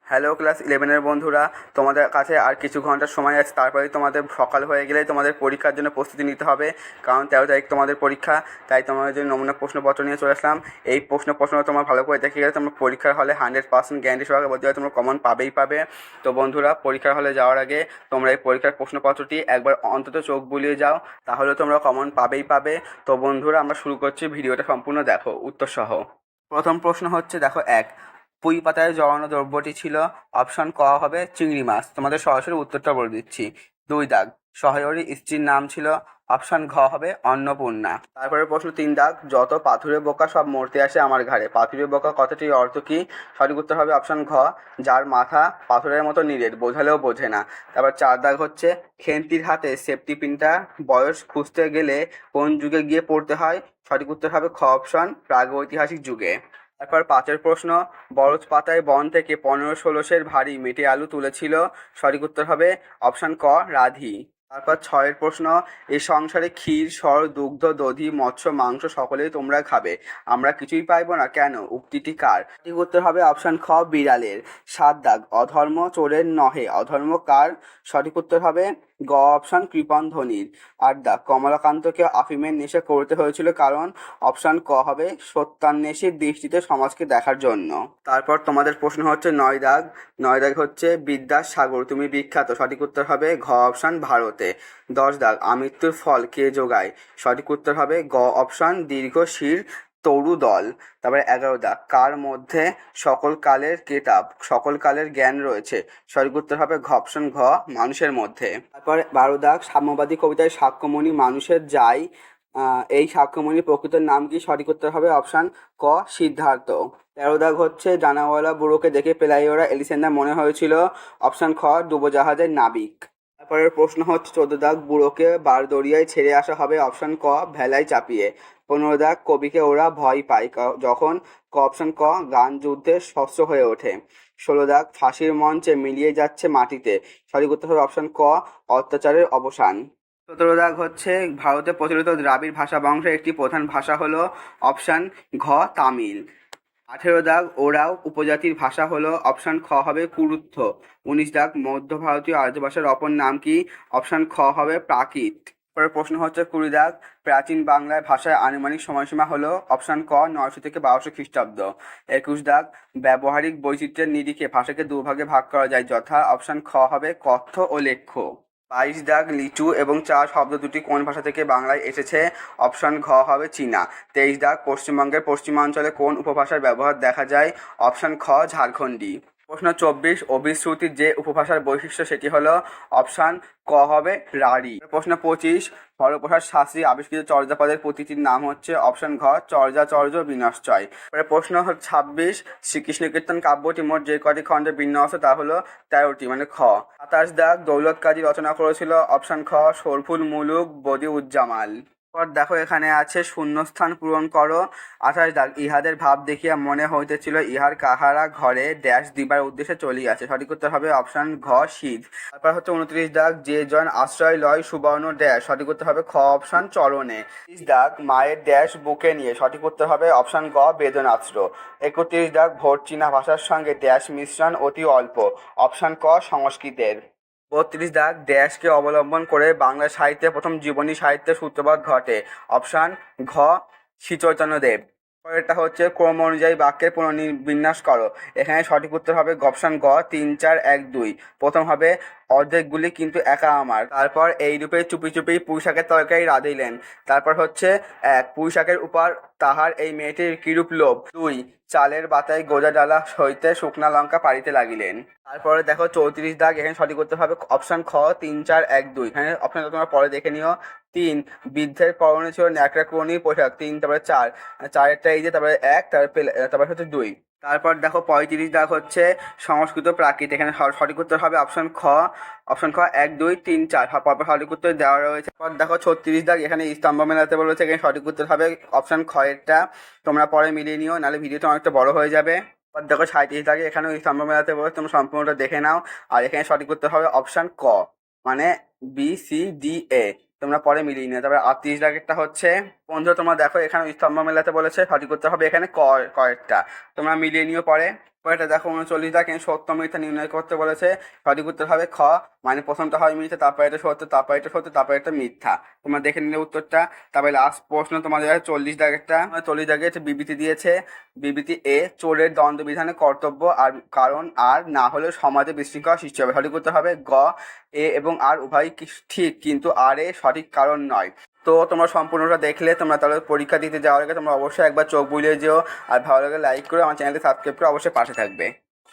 Hello class ইলেভেনের বন্ধুরা, তোমাদের কাছে আর কিছু ঘন্টার সময় আছে, তারপরেই তোমাদের সকাল হয়ে গেলেই তোমাদের পরীক্ষার জন্য প্রস্তুতি নিতে হবে। কারণ 13 তারিখ তোমাদের পরীক্ষা। তাই তোমাদের জন্য নমুনা প্রশ্নপত্র নিয়ে চলে আসলাম। এই প্রশ্ন তোমার ভালো করে দেখে গেলে তোমার পরীক্ষার হলে 100% গ্যারান্টি সহকারে বলতে পারবে তোমরা কমন পাবেই পাবে। তো বন্ধুরা, পরীক্ষার হলে যাওয়ার আগে তোমরা এই পরীক্ষার প্রশ্নপত্রটি একবার অন্তত চোখ বুলিয়ে যাও, তাহলে তোমরা কমন পাবেই পাবে। তো বন্ধুরা, আমরা শুরু করছি, ভিডিওটা সম্পূর্ণ দেখো উত্তর সহ। প্রথম প্রশ্ন হচ্ছে, দেখো, এক, পুঁই পাতায় জড়ানো দ্রব্যটি ছিল। অপশন ক হবে চিংড়ি মাছ। তোমাদের সরাসরি উত্তরটা বলে দিচ্ছি। 2 দাগ, সহায়রী স্ত্রীর নাম ছিল। অপশন ঘ হবে অন্নপূর্ণা। তারপরে প্রশ্ন 3 দাগ, যত পাথুরে বোকা সব মরতে আসে আমার ঘাড়ে। পাথুরে বোকা কথাটির অর্থ কি? সঠিক উত্তর হবে অপশন ঘ, যার মাথা পাথরের মতো নিরেট, বোঝালেও বোঝে না। তারপর 4 দাগ হচ্ছে, খেন্তির হাতে সেফটি পিনটা বয়স খুঁজতে গেলে কোন যুগে গিয়ে পড়তে হয়? সঠিক উত্তর হবে খ অপশন, প্রাগৈতিহাসিক যুগে। তারপর 5-এর প্রশ্ন, বরজ পাতায় বন থেকে 15-16 ভারী মেটে আলু তুলেছিল। সঠিক উত্তর হবে অপশন ক, রাধি। তারপর 6-এর প্রশ্ন, এই সংসারে ক্ষীর সর দুগ্ধ দধি মৎস্য মাংস সকলেই তোমরা খাবে, আমরা কিছুই পাইব না কেন? উক্তিটি কার? সঠিক উত্তর হবে অপশন খ, বিড়ালের। 7 দাগ, অধর্ম চোরের নহে, অধর্ম কার? সঠিক উত্তর হবে গ অপশন, কৃপণ ধনির। 8 দাগ, কমলাকান্তকে আফিমের নেশা করতে হয়েছিল কারণ? অপশন ক হবে, সত্যান্বেষীর দৃষ্টিতে সমাজকে দেখার জন্য। তারপর তোমাদের প্রশ্ন হচ্ছে 9 দাগ। 9 দাগ হচ্ছে, বিদ্যাসাগর তুমি বিখ্যাত। সঠিক উত্তর হবে ঘ অপশন, ভারতে। 10 দাগ, আমৃত্যুর ফল কে যোগায়? সঠিক উত্তর হবে গ অপশন, দীর্ঘ শির তরু দল। তারপরে 11 দাগ, কার মধ্যে সকল কালের কেতাব সকল কালের জ্ঞান রয়েছে? সঠিক উত্তর হবে ঘ অপশন ঘ, মানুষের মধ্যে। তারপর 12 দাগ, সাম্যবাদী কবিতায় সাক্ষ্যমণি মানুষের যাই, এই সাক্ষ্যমণির প্রকৃত নাম কি? সঠিক উত্তর হবে অপশন ক, সিদ্ধার্থ। 13 দাগ হচ্ছে, জানাওয়ালা বুড়োকে দেখে পেলাইওরা এলিসেন্দা মনে হয়েছিল। অপশন খ, ডুবোজাহাজের নাবিক। তারপরের প্রশ্ন হচ্ছে 14 দাগ, বুড়োকে বারদরিয়ায় ছেড়ে আসা হবে। অপশন ক, ভেলায় চাপিয়ে। 15 দাগ, কবিকে ওরা ভয় পায় যখন? অপশন ক, গান যুদ্ধে শস্য হয়ে ওঠে। 16 দাগ, ফাঁসির মঞ্চে মিলিয়ে যাচ্ছে মাটিতে। সঠিক উত্তর হবে অপশন ক, অত্যাচারের অবসান। 17 দাগ হচ্ছে, ভারতে প্রচলিত দ্রাবিড় ভাষা বংশের একটি প্রধান ভাষা হলো। অপশন ঘ, তামিল। 18 দাগ, ওরাও উপজাতির ভাষা হলো। অপশন খ হবে কুরুক্ষ। 19 দাগ, মধ্য ভারতীয় আর্য ভাষার অপর নাম কি? অপশন খ হবে প্রাকৃত। পরের প্রশ্ন হচ্ছে 20 দাগ, প্রাচীন বাংলায় ভাষায় আনুমানিক সময়সীমা হলো। অপশন ক, 900 থেকে 1200 খ্রিস্টাব্দ। 21 দাগ, ব্যবহারিক বৈচিত্র্যের নিরিখে ভাষাকে দুভাগে ভাগ করা যায় যথা? অপশন খ হবে কথ্য ও লেখ্য। 22 দাগ, লিচু এবং চা শব্দ দুটি কোন ভাষা থেকে বাংলায় এসেছে? অপশন ঘ হবে চীনা। 23 দাগ, পশ্চিমবঙ্গের পশ্চিমাঞ্চলে কোন উপভাষার ব্যবহার দেখা যায়? অপশন খ, ঝাড়খণ্ডী। প্রশ্ন 24, অভিশ্রুতির যে উপভাষার বৈশিষ্ট্য সেটি হলো। অপশন ক হবে রাঢ়ী। প্রশ্ন 25, হরপ্রসাদ শাস্ত্রী আবিষ্কৃত চর্যাপদের প্রতিটির নাম হচ্ছে। অপশন ঘ, চর্যাচর্য বিনশ্চয়। প্রশ্ন 26, শ্রীকৃষ্ণ কীর্তন কাব্যটি মোট যে কটি খণ্ডে বিন্যস্ত তা হলো 13টি, মানে খ। 27 দাগ, দৌলত কাজী রচনা করেছিল। অপশন খ, শরফুল মুলুক বদি উজ্জামাল। পর দেখো, এখানে আছে শূন্যস্থান পূরণ করো। 28 দাগ, ইহাদের ভাব দেখিয়া মনে হইতেছিল ইহার কাহারা ঘরে ড্যাশ দিবার উদ্দেশ্যে চলিয়াছে। সঠিক উত্তর হবে অপশন ঘ, শীত। তারপর হচ্ছে 29 দাগ, যে জন আশ্রয় লয় সুবর্ণ ড্যাশ। সঠিক উত্তর হবে খ অপশন, চরণে। 30 দাগ, মায়ের ড্যাশ বুকে নিয়ে। সঠিক উত্তর হবে অপশন গ, বেদনাস্ত্র। 31 দাগ, ভোট চীনা ভাষার সঙ্গে ড্যাশ মিশ্রণ অতি অল্প। অপশন ক, সংস্কৃতের। 32 দাগ, ড্যাশকে অবলম্বন করে বাংলা সাহিত্যে প্রথম জীবনী সাহিত্যের সূত্রপাত ঘটে। অপশন ঘ, শ্রীচৈতন্যদেব। পরেরটা হচ্ছে, ক্রম অনুযায়ী বাক্যের পুনর্বিন্যাস করো। এখানে সঠিক উত্তর হবে অপশন গ, 3 4 1 2। প্রথম হবে, অর্ধেকগুলি কিন্তু একা আমার। তারপর, এইরূপে চুপি চুপি পুঁইশাকের তরকারি রাঁধিলেন। তারপর হচ্ছে 1, পুঁইশাকের উপর তাহার এই মেয়েটির কিরূপ লোভ। 2, চালের বাতায় গোজা ডালা হইতে শুকনা লঙ্কা পাড়িতে লাগিলেন। তারপরে দেখো 34 দাগ, এখানে সঠিক উত্তর হবে অপশন খ, 3 4 1 2। এখানে অপশনটা তোমরা পরে দেখে নিও। 3, বৃদ্ধের পরনে ছিল ন্যাকড়া কোনি পোশাক। 3, তারপরে 4, চারেরটা এই যে, তারপরে 1, তারপরে হচ্ছে 2। তারপর দেখো 35 দাগ হচ্ছে সংস্কৃত প্রাকৃত। এখানে সঠিক উত্তর হবে অপশন খ, অপশন খ 1 2 3 4। পরপর সঠিক উত্তর দেওয়া রয়েছে। তারপর দেখো 36 দাগ, এখানে স্তম্ভ মেলাতে বলেছে। এখানে সঠিক উত্তর হবে অপশন খ এরটা। তোমরা পরে মিলিয়ে নিও, নাহলে ভিডিওটা অনেকটা বড় হয়ে যাবে। দেখো 37 দাগে এখানে স্তম্ভ মেলাতে বলেছে, তোমরা সম্পূর্ণটা দেখে নাও। আর এখানে সঠিক উত্তর হবে অপশন ক, মানে BCDA। তোমরা পরে মিলিয়ে নিও। তারপরে 38 দাগেরটা হচ্ছে, বন্ধুরা তোমরা দেখো এখানে স্তম্ভ মেলাতে বলেছে। সঠিক উত্তর হবে এখানে কয়েকটা। তোমরা মিলিয়ে নিও পরে। এটা দেখো 39 কিন্তু সত্য মিথ্যা নির্ণয় করতে বলেছে। সঠিক উত্তর হবে খ, মানে প্রথমটা হয় মিথ্যা, তারপর এটা সত্য, তারপর এটা সত্য, তারপর এটা মিথ্যা। তোমরা দেখে নিলে উত্তরটা। তারপরে লাস্ট প্রশ্ন তোমাদের 40 দাগেরটা। 40 দাগে একটা বিবৃতি দিয়েছে। বিবৃতি এ, চোরের দণ্ডবিধানে কর্তব্য আর কারণ আর না হলেও সমাজে বিশৃঙ্খলা সৃষ্টি হবে। সঠিক উত্তর হবে গ, এ এবং আর উভয়ই ঠিক, কিন্তু আর এ সঠিক কারণ নয়। তো তোমরা সম্পূর্ণটা দেখলে। তোমরা তাহলে পরীক্ষা দিতে যাওয়ার আগে তোমরা অবশ্যই একবার চোখ বুলিয়ে যেও, আর ভালো লাগে লাইক করে আমার চ্যানেলটি সাবস্ক্রাইব করে অবশ্যই পাশে থাকবে।